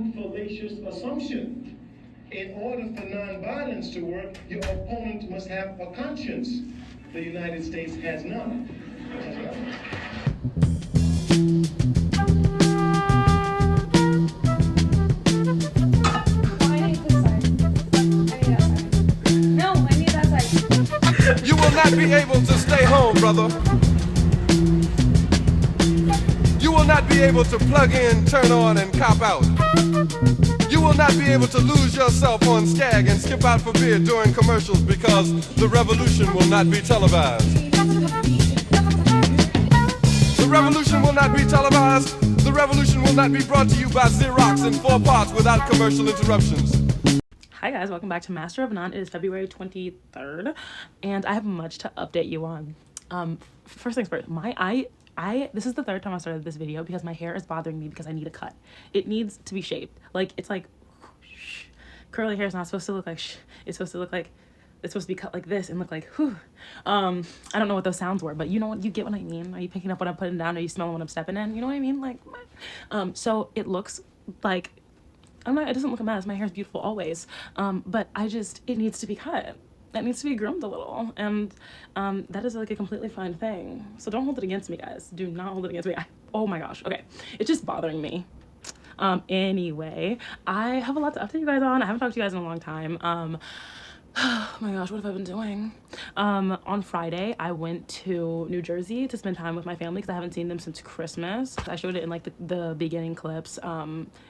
one fallacious assumption. In order for nonviolence to work, your opponent must have a conscience. The United States has none. It has none. You will not be able to stay home, brother. You will not be able to plug in, turn on, and cop out. You will not be able to lose yourself on Skag and skip out for beer during commercials because the revolution will not be televised. The revolution will not be televised. The revolution will not be brought to you by Xerox in 4 parts without commercial interruptions. Hi guys, welcome back to Master of None. It is February 23rd, and I have much to update you on. First things first, this is the third time I started this video because my hair is bothering me because I need a cut. It needs to be shaved. Like, it's like, curly hair is not supposed to look like it's supposed to look like, it's supposed to be cut like this and look like, whew. I don't know what those sounds were, but you know what, you get what I mean. Are you picking up what I'm putting down? Are you smelling what I'm stepping in? You know what I mean? Like, so it looks like, it doesn't look a mess. My hair is beautiful always. But it needs to be cut. It needs to be groomed a little. And that is like a completely fine thing. So don't hold it against me, guys. Do not hold it against me. Oh my gosh. Okay. It's just bothering me. Anyway, I have a lot to update you guys on. I haven't talked to you guys in a long time. Oh my gosh, what have I been doing? On Friday, I went to New Jersey to spend time with my family because I haven't seen them since Christmas. I showed it in like the beginning clips.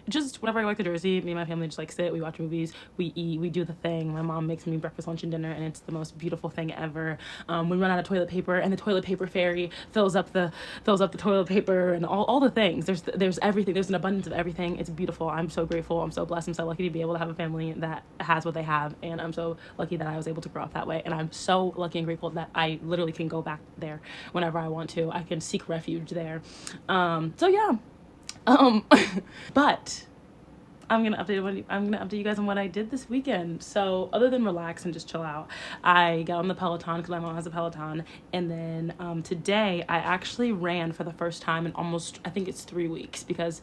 Just whenever I go back to Jersey, me and my family just like sit, we watch movies, we eat, we do the thing. My mom makes me breakfast, lunch, and dinner, and it's the most beautiful thing ever. We run out of toilet paper, and the toilet paper fairy fills up the toilet paper and all the things. There's everything. There's an abundance of everything. It's beautiful. I'm so grateful. I'm so blessed. I'm so lucky to be able to have a family that has what they have, and I'm so lucky that I was able to grow up that way, and I'm so lucky and grateful that I literally can go back there whenever I want to. I can seek refuge there. So yeah. But I'm gonna update you guys on what I did this weekend. So other than relax and just chill out, I got on the Peloton because my mom has a Peloton, and then today I actually ran for the first time in almost, I think it's 3 weeks, because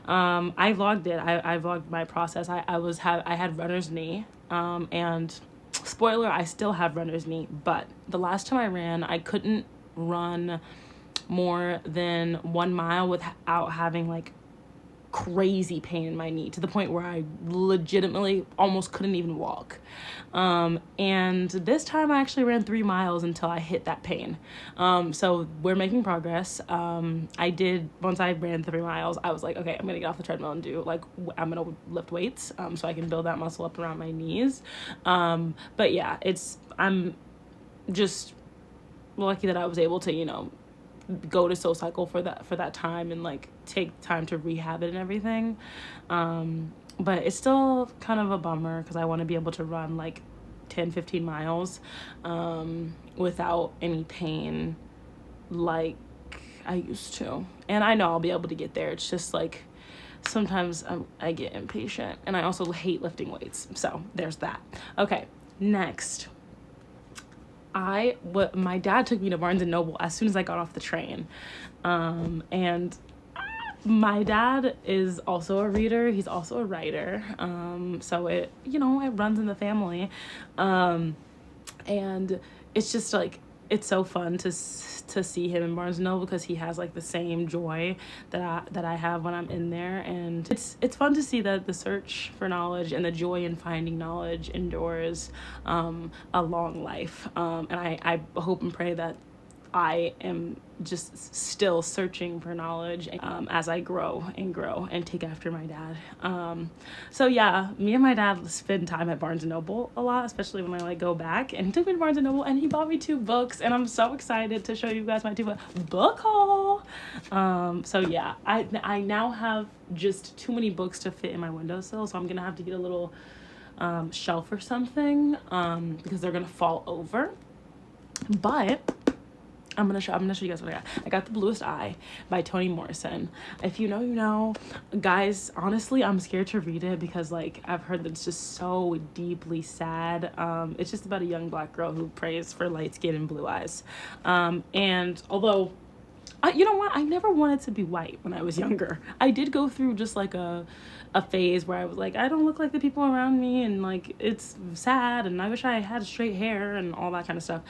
I vlogged it. I vlogged my process. I had runner's knee, and spoiler, I still have runner's knee, but the last time I ran, I couldn't run more than 1 mile without having like crazy pain in my knee, to the point where I legitimately almost couldn't even walk. And this time I actually ran 3 miles until I hit that pain. So we're making progress. Once I ran 3 miles, I was like, okay, I'm gonna get off the treadmill and I'm gonna lift weights, so I can build that muscle up around my knees. But yeah, I'm just lucky that I was able to, go to SoulCycle for that time and like take time to rehab it and everything. But it's still kind of a bummer because I want to be able to run like 10-15 miles without any pain like I used to. And I know I'll be able to get there. It's just like sometimes I get impatient, and I also hate lifting weights. So there's that. Okay, next. My dad took me to Barnes & Noble as soon as I got off the train. And my dad is also a reader. He's also a writer. So it runs in the family. And it's just like, it's so fun to see him in Barnes & Noble because he has like the same joy that I have when I'm in there, and it's fun to see that the search for knowledge and the joy in finding knowledge endures a long life. And I hope and pray that I am just still searching for knowledge as I grow and take after my dad. So yeah, me and my dad spend time at Barnes & Noble a lot, especially when I like go back, and he took me to Barnes & Noble and he bought me 2 books, and I'm so excited to show you guys my 2 book haul. So yeah, I now have just too many books to fit in my windowsill, so I'm gonna have to get a little shelf or something because they're gonna fall over. But I'm gonna show you guys what I got. I got The Bluest Eye by Toni Morrison. If you know, you know. Guys, honestly, I'm scared to read it because like I've heard that it's just so deeply sad. It's just about a young black girl who prays for light skin and blue eyes. And although You know what? I never wanted to be white when I was younger. I did go through just like a phase where I was like, I don't look like the people around me, and like it's sad, and I wish I had straight hair and all that kind of stuff.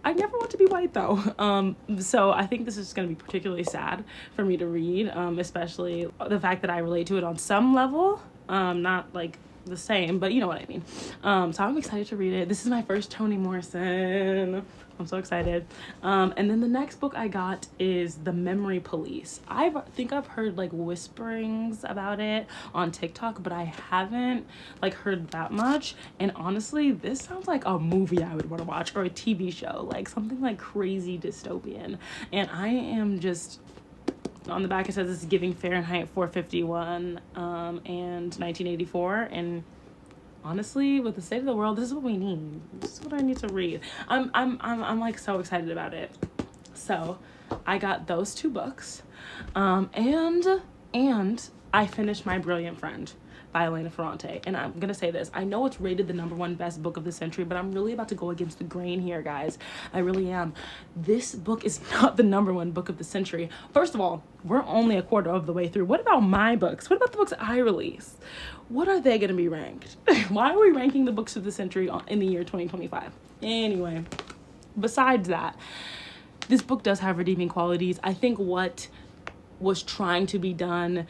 I never want to be white though. So I think this is going to be particularly sad for me to read, especially the fact that I relate to it on some level, not like the same, but you know what I mean. So I'm excited to read it. This is my first Toni Morrison. I'm so excited. And then the next book I got is The Memory Police. I think I've heard like whisperings about it on TikTok, but I haven't like heard that much. And honestly, this sounds like a movie I would want to watch, or a TV show, like something like crazy dystopian. And I am just, on the back it says it's giving Fahrenheit 451 and 1984, and honestly, with the state of the world, this is what we need. This is what I need to read. I'm like so excited about it. So I got those 2 books, and I finished My Brilliant Friend by Elena Ferrante. And I'm gonna say this, I know it's rated the #1 best book of the century, but I'm really about to go against the grain here, guys. I really am. This book is not the #1 book of the century. First of all, we're only a quarter of the way through. What about my books? What about the books I release? What are they gonna be ranked? Why are we ranking the books of the century in the year 2025? Anyway, besides that, this book does have redeeming qualities. I think what was trying to be done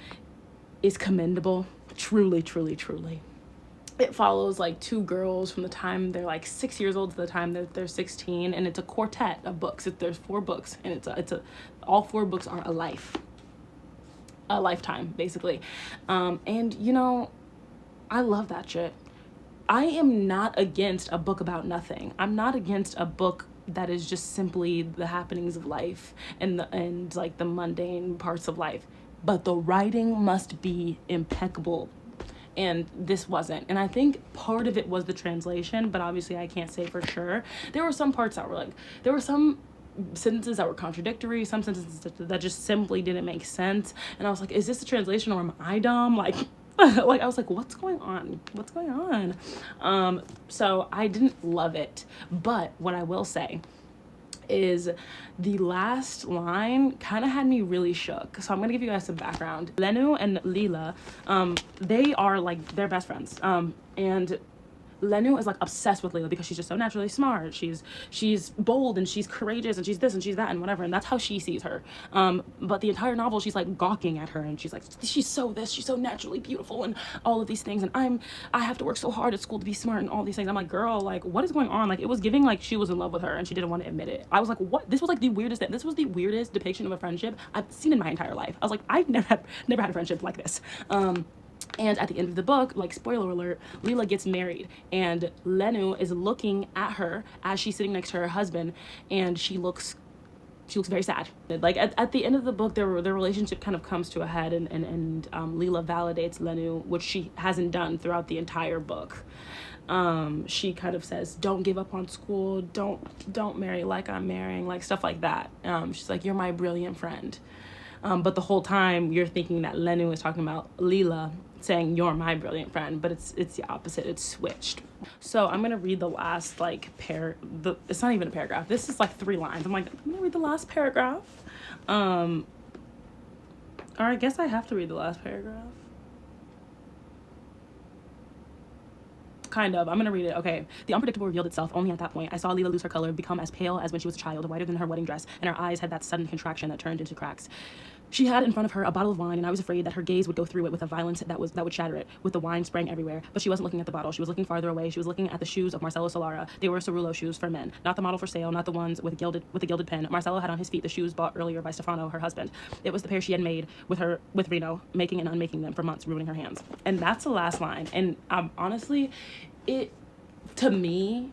is commendable. Truly, truly, truly. It follows like 2 girls from the time they're like 6 years old to the time that they're 16, and it's a quartet of books. There's 4 books, and all 4 books are a lifetime basically. And you know, I love that shit. I am not against a book about nothing. I'm not against a book that is just simply the happenings of life and like the mundane parts of life. But the writing must be impeccable, and this wasn't. And I think part of it was the translation, but obviously I can't say for sure. There were some parts that were like, there were some sentences that were contradictory, some sentences that just simply didn't make sense, and I was like, is this the translation, or am I dumb? Like like I was like, what's going on? So I didn't love it, but what I will say is the last line kind of had me really shook. So I'm gonna give you guys some background. Lenu and Lila, they're best friends. And Lenu is like obsessed with Lila because she's just so naturally smart. She's bold, and she's courageous, and she's this and she's that and whatever, and that's how she sees her. But the entire novel, she's like gawking at her, and she's like, she's so naturally beautiful, and all of these things, and I have to work so hard at school to be smart and all these things. I'm like, girl, like what is going on? Like it was giving like she was in love with her and she didn't want to admit it. I was like, what? This was like the weirdest thing. This was the weirdest depiction of a friendship I've seen in my entire life. I was like, I've never had a friendship like this. And at the end of the book, like spoiler alert, Lila gets married, and Lenu is looking at her as she's sitting next to her husband, and she looks very sad. Like at the end of the book, their relationship kind of comes to a head, and Lila validates Lenu, which she hasn't done throughout the entire book. She kind of says, don't give up on school, don't marry like I'm marrying, like stuff like that. She's like, you're my brilliant friend. But the whole time you're thinking that Lenu is talking about Lila, saying you're my brilliant friend, but it's the opposite. It's switched. So I'm gonna read the last like it's not even a paragraph. This is like 3 lines. I'm like, I'm gonna read the last paragraph. Or I guess I have to read the last paragraph. Kind of. I'm gonna read it. Okay. The unpredictable revealed itself only at that point. I saw Lila lose her color, become as pale as when she was a child, whiter than her wedding dress, and her eyes had that sudden contraction that turned into cracks. She had in front of her a bottle of wine, and I was afraid that her gaze would go through it with a violence that would shatter it, with the wine spraying everywhere. But she wasn't looking at the bottle. She was looking farther away. She was looking at the shoes of Marcelo Solara. They were Cerullo shoes for men, not the model for sale, not the ones with the gilded pin. Marcelo had on his feet the shoes bought earlier by Stefano, her husband. It was the pair she had made with Reno, making and unmaking them for months, ruining her hands. And that's the last line. And honestly, to me,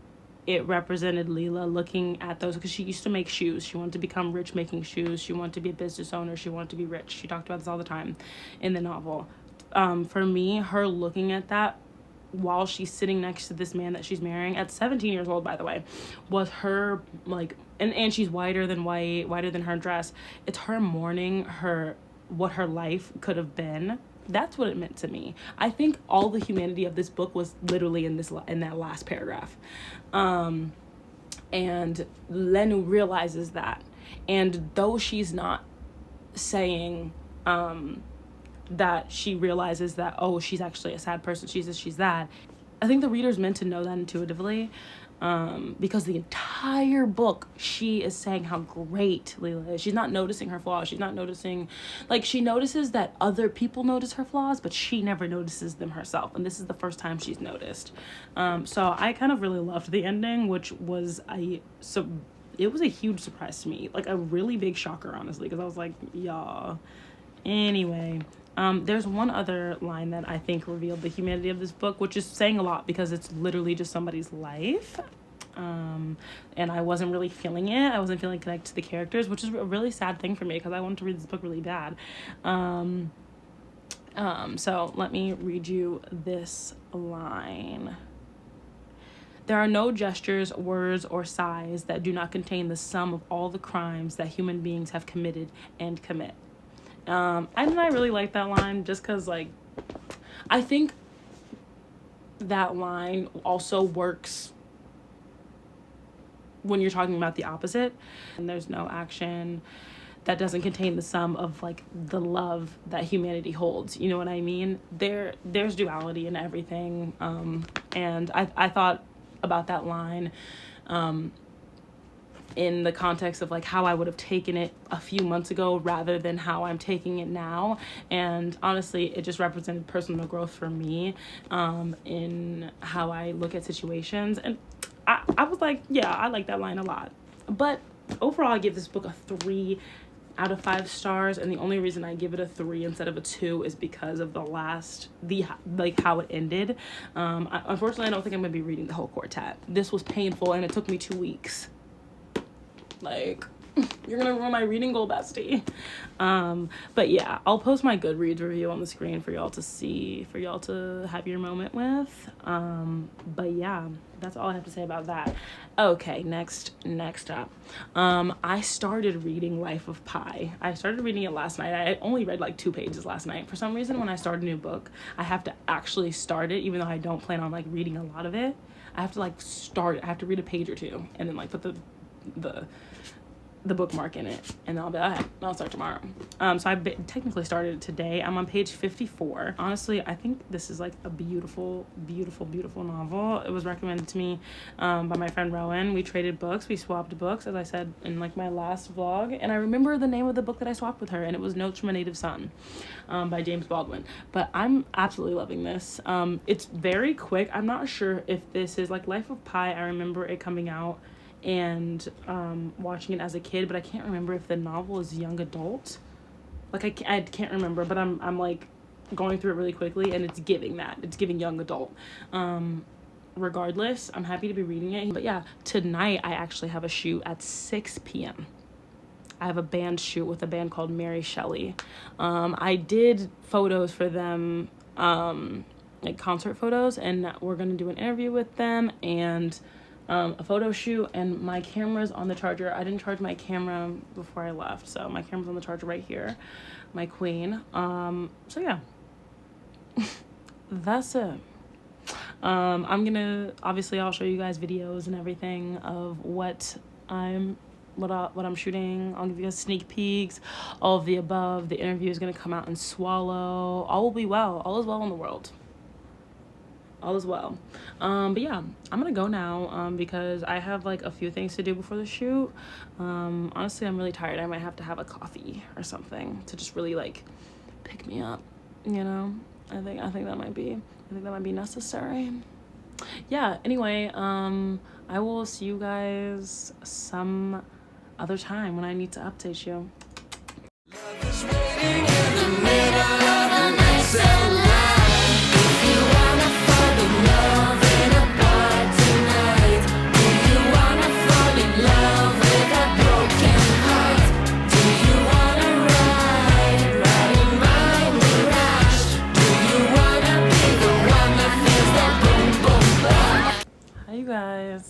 it represented Lila looking at those, because she used to make shoes. She wanted to become rich making shoes. She wanted to be a business owner. She wanted to be rich. She talked about this all the time in the novel. For me, her looking at that while she's sitting next to this man that she's marrying at 17 years old, by the way, was her like, and she's whiter than her dress. It's her mourning what her life could have been. That's what it meant to me. I think all the humanity of this book was literally in that last paragraph. And Lenu realizes that. And though she's not saying that she realizes that, oh, she's actually a sad person, she's this, she's that. I think the reader's meant to know that intuitively, because the entire book she is saying how great Leela is. She's not noticing her flaws. She's not noticing, like, she notices that other people notice her flaws, but she never notices them herself, and this is the first time she's noticed. So I kind of really loved the ending, which was it was a huge surprise to me, like a really big shocker, honestly, because I was like, yeah. Anyway, there's one other line that I think revealed the humanity of this book, which is saying a lot because it's literally just somebody's life. And I wasn't really feeling it. I wasn't feeling connected to the characters, which is a really sad thing for me because I wanted to read this book really bad. So let me read you this line. There are no gestures, words, or sighs that do not contain the sum of all the crimes that human beings have committed and commit. And I really like that line just because, like, I think that line also works when you're talking about the opposite. And there's no action that doesn't contain the sum of, like, the love that humanity holds. You know what I mean? There's duality in everything. And I thought about that line in the context of, like, how I would have taken it a few months ago rather than how I'm taking it now. And honestly, it just represented personal growth for me in how I look at situations. And I was like, yeah, I like that line a lot. But overall, I give this book a 3 out of 5 stars, and the only reason I give it a 3 instead of a 2 is because of how it ended. Unfortunately, I don't think I'm gonna be reading the whole quartet. This was painful, and it took me 2 weeks. Like, you're gonna ruin my reading goal, bestie. But yeah, I'll post my Goodreads review on the screen for y'all to see, for y'all to have your moment with. But yeah, that's all I have to say about that. Okay, next up. I started reading Life of Pi. I started reading it last night. I only read like 2 pages last night. For some reason, when I start a new book, I have to actually start it, even though I don't plan on, like, reading a lot of it. I have to, like, start it. I have to read a page or 2 and then, like, put the bookmark in it, and then I'll be like, okay, I'll start tomorrow. So I technically started today. I'm on page 54. Honestly, I think this is, like, a beautiful, beautiful, beautiful novel. It was recommended to me by my friend Rowan. We traded books. We swapped books, as I said in, like, my last vlog. And I remember the name of the book that I swapped with her, and it was Notes from a Native Son by James Baldwin. But I'm absolutely loving this. It's very quick. I'm not sure if this is, like, Life of Pi. I remember it coming out and watching it as a kid, but I can't remember if the novel is young adult. Like, I can't remember, but I'm like going through it really quickly, and it's giving young adult. Regardless, I'm happy to be reading it. But yeah, tonight I actually have a shoot at 6 p.m. I have a band shoot with a band called Mary Shelley. I did photos for them, like concert photos, and we're gonna do an interview with them and a photo shoot, and my camera's on the charger. I didn't charge my camera before I left, so my camera's on the charger right here, my queen. So yeah, that's it. Obviously I'll show you guys videos and everything of what I'm shooting. I'll give you guys sneak peeks, all of the above. The interview is gonna come out in Swallow. All will be well. All is well in the world. All is well. But yeah, I'm gonna go now because I have, like, a few things to do before the shoot. Honestly, I'm really tired. I might have to have a coffee or something to just really, like, pick me up, you know. I think that might be necessary. Yeah, anyway, I will see you guys some other time when I need to update you.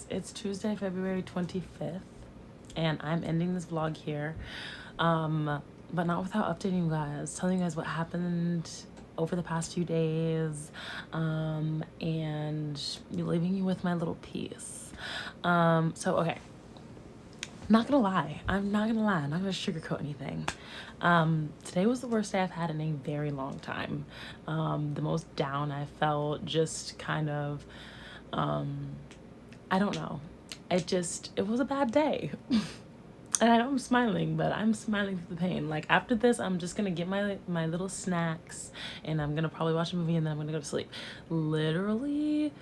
It's Tuesday, February 25th, and I'm ending this vlog here, but not without updating you guys, telling you guys what happened over the past few days, and leaving you with my little piece. So okay, Not gonna lie. I'm not gonna lie. I'm not gonna sugarcoat anything. Today was the worst day I've had in a very long time. The most down I felt, just kind of, I don't know. It was a bad day. And I know I'm smiling, but I'm smiling through the pain. Like, after this, I'm just gonna get my little snacks, and I'm gonna probably watch a movie, and then I'm gonna go to sleep. Literally,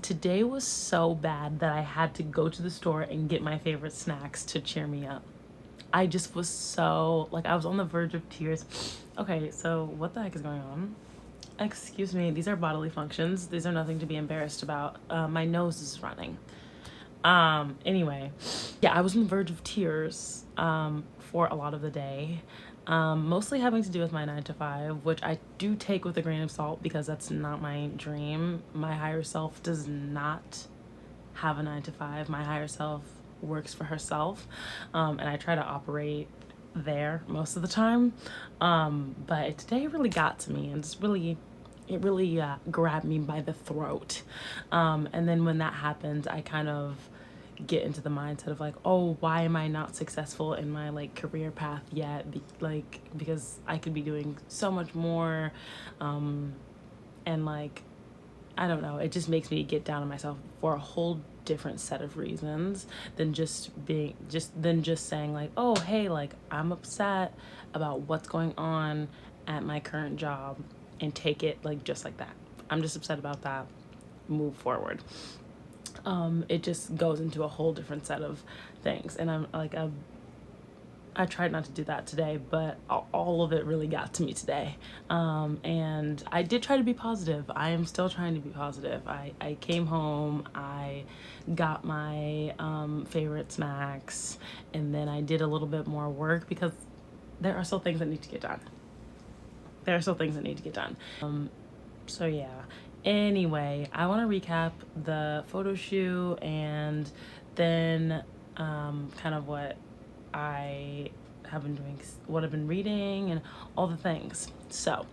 today was so bad that I had to go to the store and get my favorite snacks to cheer me up. I just was so, like, I was on the verge of tears. Okay, so what the heck is going on? Excuse me, these are bodily functions. These are nothing to be embarrassed about. My nose is running. Anyway, yeah, I was on the verge of tears for a lot of the day. Mostly having to do with my 9 to 5, which I do take with a grain of salt because that's not my dream. My higher self does not have a 9 to 5. My higher self works for herself, and I try to operate there most of the time. But today really got to me, and it really grabbed me by the throat. And then when that happens, I kind of get into the mindset of like, oh, why am I not successful in my like career path yet? Because I could be doing so much more. And like, I don't know, it just makes me get down on myself for a whole different set of reasons than just saying like, oh, hey, like, I'm upset about what's going on at my current job, and take it like just like that. I'm just upset about that. Move forward. It just goes into a whole different set of things, and I tried not to do that today, but all of it really got to me today. And I did try to be positive. I am still trying to be positive. I came home, I got my favorite snacks, and then I did a little bit more work because there are still things that need to get done. So yeah. Anyway, I want to recap the photo shoot and then kind of what I have been doing, what I've been reading, and all the things. So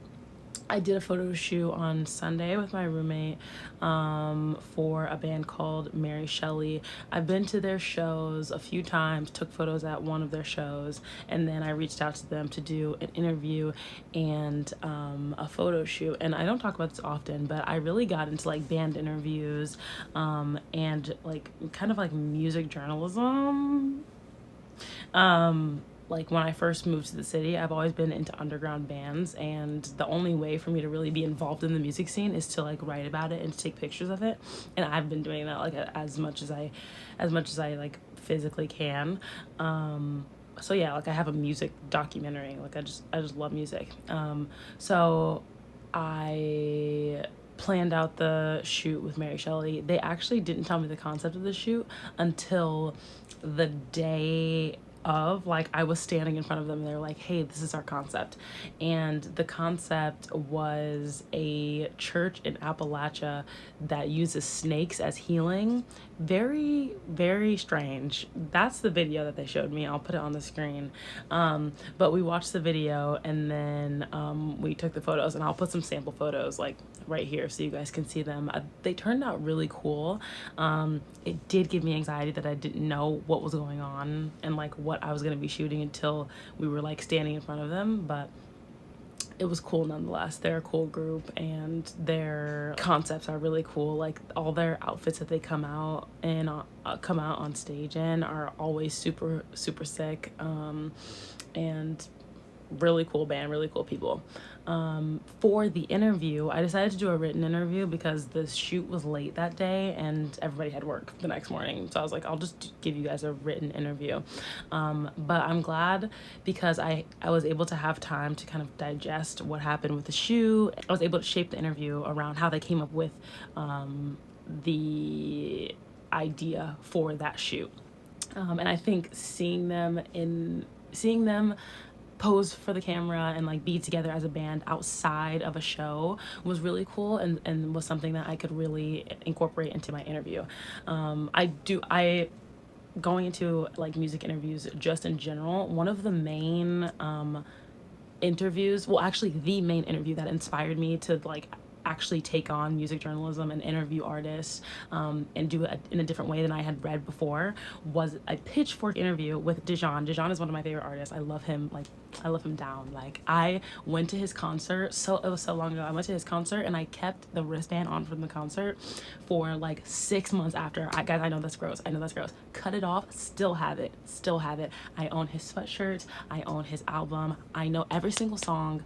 I did a photo shoot on Sunday with my roommate for a band called Mary Shelley. I've been to their shows a few times, took photos at one of their shows, and then I reached out to them to do an interview and a photo shoot. And I don't talk about this often, but I really got into like band interviews and like kind of like music journalism. Like when I first moved to the city, I've always been into underground bands, and the only way for me to really be involved in the music scene is to like write about it and to take pictures of it. And I've been doing that like as much as I like physically can. So yeah, like I have a music documentary. Like I just love music. So I planned out the shoot with Mary Shelley. They actually didn't tell me the concept of the shoot until the day of. Like, I was standing in front of them and they're like, hey, this is our concept. And the concept was a church in Appalachia that uses snakes as healing. Very, very strange. That's the video that they showed me. I'll put it on the screen. But we watched the video, and then we took the photos, and I'll put some sample photos like right here so you guys can see them. They turned out really cool. It did give me anxiety that I didn't know what was going on and like what I was going to be shooting until we were like standing in front of them, but it was cool nonetheless. They're a cool group, and their concepts are really cool. Like all their outfits that they come out on stage in are always super, super sick. And really cool band, really cool people. For the interview, I decided to do a written interview because the shoot was late that day and everybody had work the next morning. So I was like, I'll just give you guys a written interview. But I'm glad because I was able to have time to kind of digest what happened with the shoot. I was able to shape the interview around how they came up with the idea for that shoot. And I think seeing them pose for the camera and like be together as a band outside of a show was really cool, and was something that I could really incorporate into my interview. Going into like music interviews just in general, one of the main interviews, well actually the main interview that inspired me to like actually take on music journalism and interview artists, and do it in a different way than I had read before, was a Pitchfork interview with Dijon. Dijon is one of my favorite artists. I love him. Like, I love him down. Like, I went to his concert, it was so long ago. I went to his concert and I kept the wristband on from the concert for like 6 months after. Guys, I know that's gross. Cut it off. Still have it. I own his sweatshirts. I own his album. I know every single song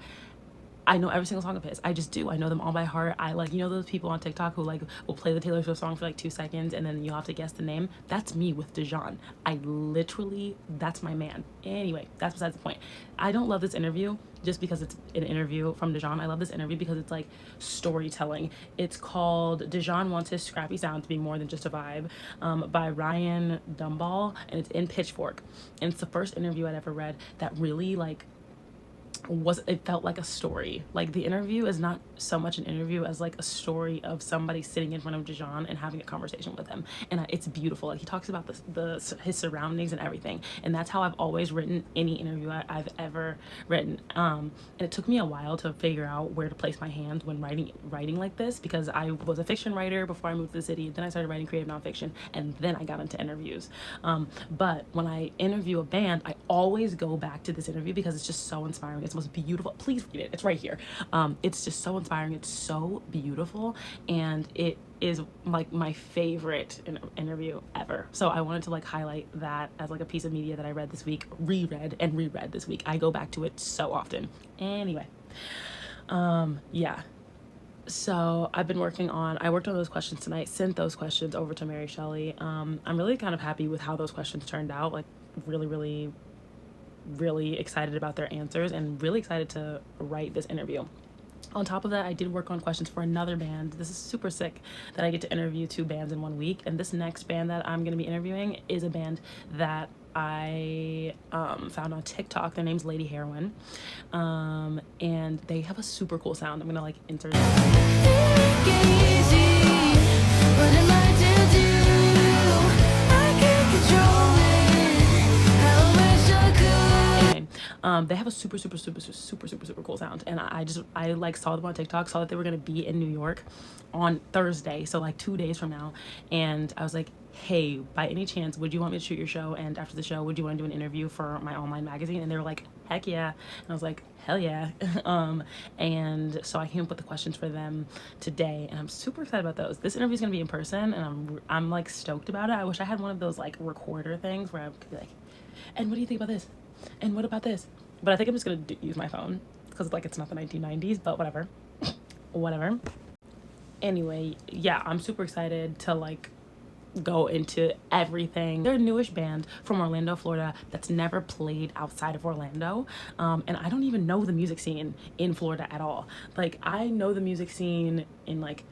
of his. I just do. I know them all by heart. I like, those people on TikTok who like will play the Taylor Swift song for like 2 seconds and then you have to guess the name. That's me with Dijon. That's my man. Anyway, that's besides the point. I don't love this interview just because it's an interview from Dijon. I love this interview because it's like storytelling. It's called Dijon Wants His Scrappy Sound to Be More Than Just a Vibe, by Ryan Dumball, and it's in Pitchfork. And it's the first interview I'd ever read that really like it felt like a story. Like, the interview is not so much an interview as like a story of somebody sitting in front of Dijon and having a conversation with him, and it's beautiful. Like, he talks about his surroundings and everything, and that's how I've always written any interview I've ever written. And it took me a while to figure out where to place my hand when writing like this, because I was a fiction writer before I moved to the city. Then I started writing creative nonfiction, and then I got into interviews. But when I interview a band, I always go back to this interview because it's just so inspiring. It's the most beautiful. Please read it. It's right here. It's just so inspiring. It's so beautiful, and it is like my favorite interview ever. So I wanted to like highlight that as like a piece of media that I read this week, reread this week. I go back to it so often. Anyway, yeah. So I worked on those questions tonight, sent those questions over to Mary Shelley. I'm really kind of happy with how those questions turned out. Like, really excited about their answers and really excited to write this interview. On top of that, I did work on questions for another band. This is super sick that I get to interview 2 bands in 1 week. And this next band that I'm going to be interviewing is a band that I found on TikTok. Their name's Lady Heroin. And they have a super cool sound. I'm going to like insert they have a super cool sound, and I like saw them on TikTok, saw that they were gonna be in New York on Thursday, so like 2 days from now, and I was like, hey, by any chance would you want me to shoot your show, and after the show would you want to do an interview for my online magazine? And they were like, heck yeah. And I was like, hell yeah. And so I came up with the questions for them today, and I'm super excited about those. This interview is gonna be in person, and I'm like stoked about it. I wish I had one of those like recorder things where I could be like, and what do you think about this? And what about this? But I think I'm just gonna use my phone because like it's not the 1990s, but whatever. Anyway, yeah, I'm super excited to like go into everything. They're a newish band from Orlando, Florida, that's never played outside of Orlando, and I don't even know the music scene in Florida at all. Like, I know the music scene in like,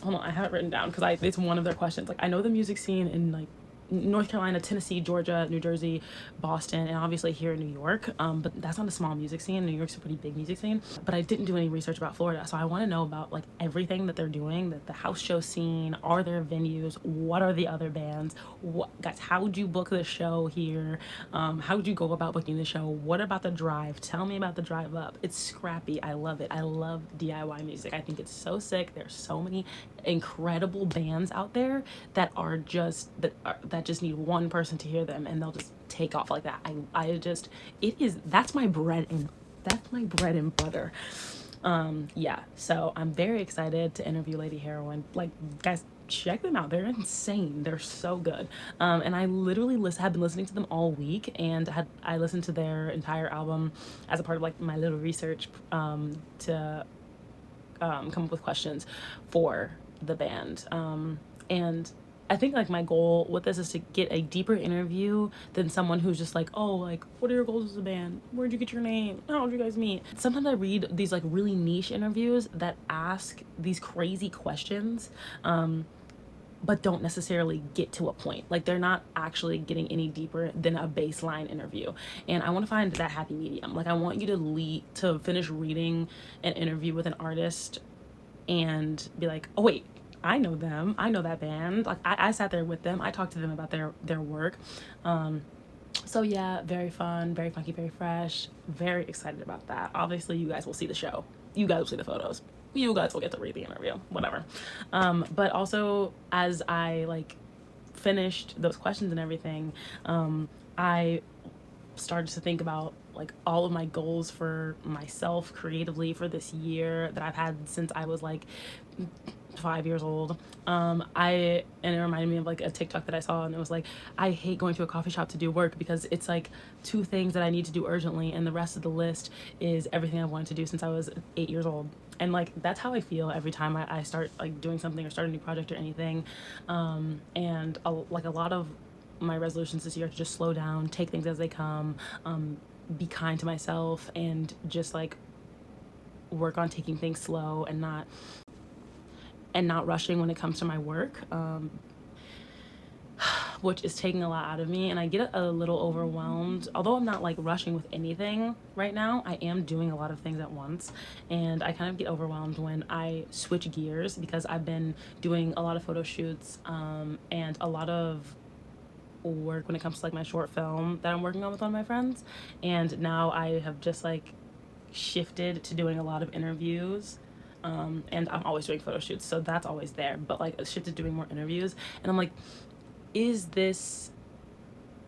hold on, I have it written down because it's one of their questions. Like, I know the music scene in like North Carolina, Tennessee, Georgia, New Jersey, Boston, and obviously here in New York, but that's not a small music scene. New York's a pretty big music scene, but I didn't do any research about Florida, so I want to know about like everything that they're doing, the house show scene. Are there venues? What are the other bands? Guys, how would you book the show here? How would you go about booking the show? What about the drive? Tell me about the drive up. It's scrappy. I love it. I love DIY music. I think it's so sick. There's so many incredible bands out there that are just that just need one person to hear them and they'll just take off like that. That's my bread and butter. Yeah, so I'm very excited to interview Lady Heroin. Like, guys, check them out. They're insane. They're so good. And I literally have been listening to them all week, and I listened to their entire album as a part of like my little research to come up with questions for the band. And I think like my goal with this is to get a deeper interview than someone who's just like, oh, like, what are your goals as a band? Where'd you get your name? How'd you guys meet? Sometimes I read these like really niche interviews that ask these crazy questions, but don't necessarily get to a point. Like, they're not actually getting any deeper than a baseline interview. And I want to find that happy medium. Like, I want you to finish reading an interview with an artist and be like, oh wait, I know them. I know that band. Like, I sat there with them. I talked to them about their work. So yeah, very fun, very funky, very fresh. Very excited about that. Obviously, you guys will see the show. You guys will see the photos. you guys will get to read the interview, whatever. But also, as I like finished those questions and everything, I started to think about like all of my goals for myself creatively for this year that I've had since I was like 5 years old. And it reminded me of like a TikTok that I saw, and it was like, I hate going to a coffee shop to do work because it's like 2 things that I need to do urgently, and the rest of the list is everything I've wanted to do since I was 8 years old. And like that's how I feel every time I start like doing something or start a new project or anything. And like a lot of my resolutions this year to just slow down, take things as they come, be kind to myself, and just like work on taking things slow and not rushing when it comes to my work, which is taking a lot out of me. And I get a little overwhelmed. Although I'm not like rushing with anything right now, I am doing a lot of things at once, and I kind of get overwhelmed when I switch gears because I've been doing a lot of photo shoots and a lot of work when it comes to like my short film that I'm working on with one of my friends, and now I have just like shifted to doing a lot of interviews, and I'm always doing photo shoots, so that's always there, but like I shifted to doing more interviews, and I'm like, is this,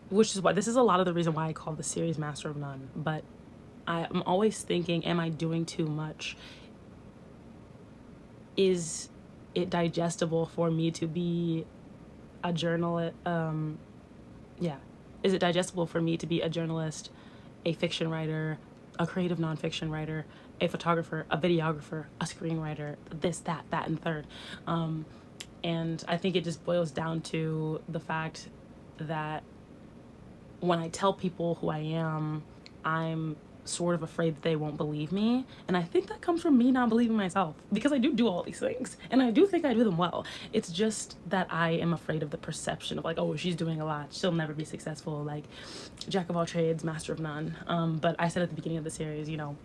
which is why this is a lot of the reason why I call the series Master of None, but I'm always thinking, am I doing too much? Is it digestible for me to be a journalist? Is it digestible for me to be a journalist, a fiction writer, a creative nonfiction writer, a photographer, a videographer, a screenwriter, this, that, and third? And I think it just boils down to the fact that when I tell people who I am, I'm sort of afraid that they won't believe me. And I think that comes from me not believing myself, because I do all these things and I do think I do them well. It's just that I am afraid of the perception of like, oh, she's doing a lot, she'll never be successful, like jack of all trades, master of none. But I said at the beginning of the series, you know,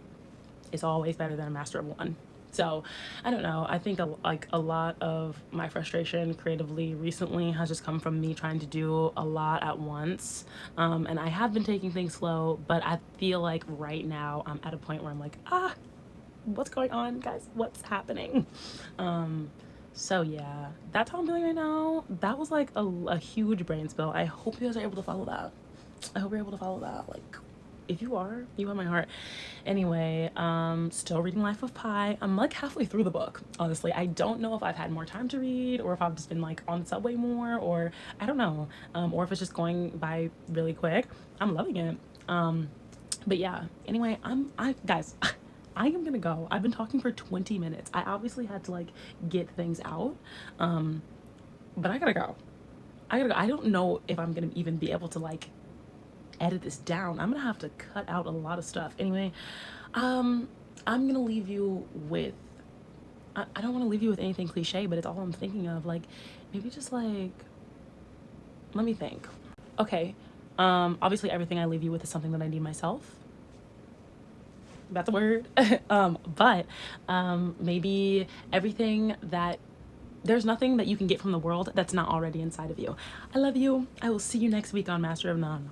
it's always better than a master of one. So I don't know, I think a lot of my frustration creatively recently has just come from me trying to do a lot at once, and I have been taking things slow, but I feel like right now I'm at a point where I'm like, what's going on, guys? What's happening? So yeah, that's how I'm feeling right now. That was like a huge brain spill. I hope you guys are able to follow that. Like, if you are, you have my heart. Anyway, still reading Life of Pi. I'm like halfway through the book, honestly. I don't know if I've had more time to read, or if I've just been like on the subway more, or I don't know, or if it's just going by really quick. I'm loving it. But yeah, anyway, guys, I am gonna go. I've been talking for 20 minutes. I obviously had to like get things out, but I gotta go. I don't know if I'm gonna even be able to like edit this down. I'm gonna have to cut out a lot of stuff. Anyway, I'm gonna leave you with, I don't want to leave you with anything cliche, but it's all I'm thinking of. Like, maybe just like, let me think. Okay, obviously everything I leave you with is something that I need myself. That's a word. But maybe everything that, there's nothing that you can get from the world that's not already inside of you. I love you. I will see you next week on Master of None.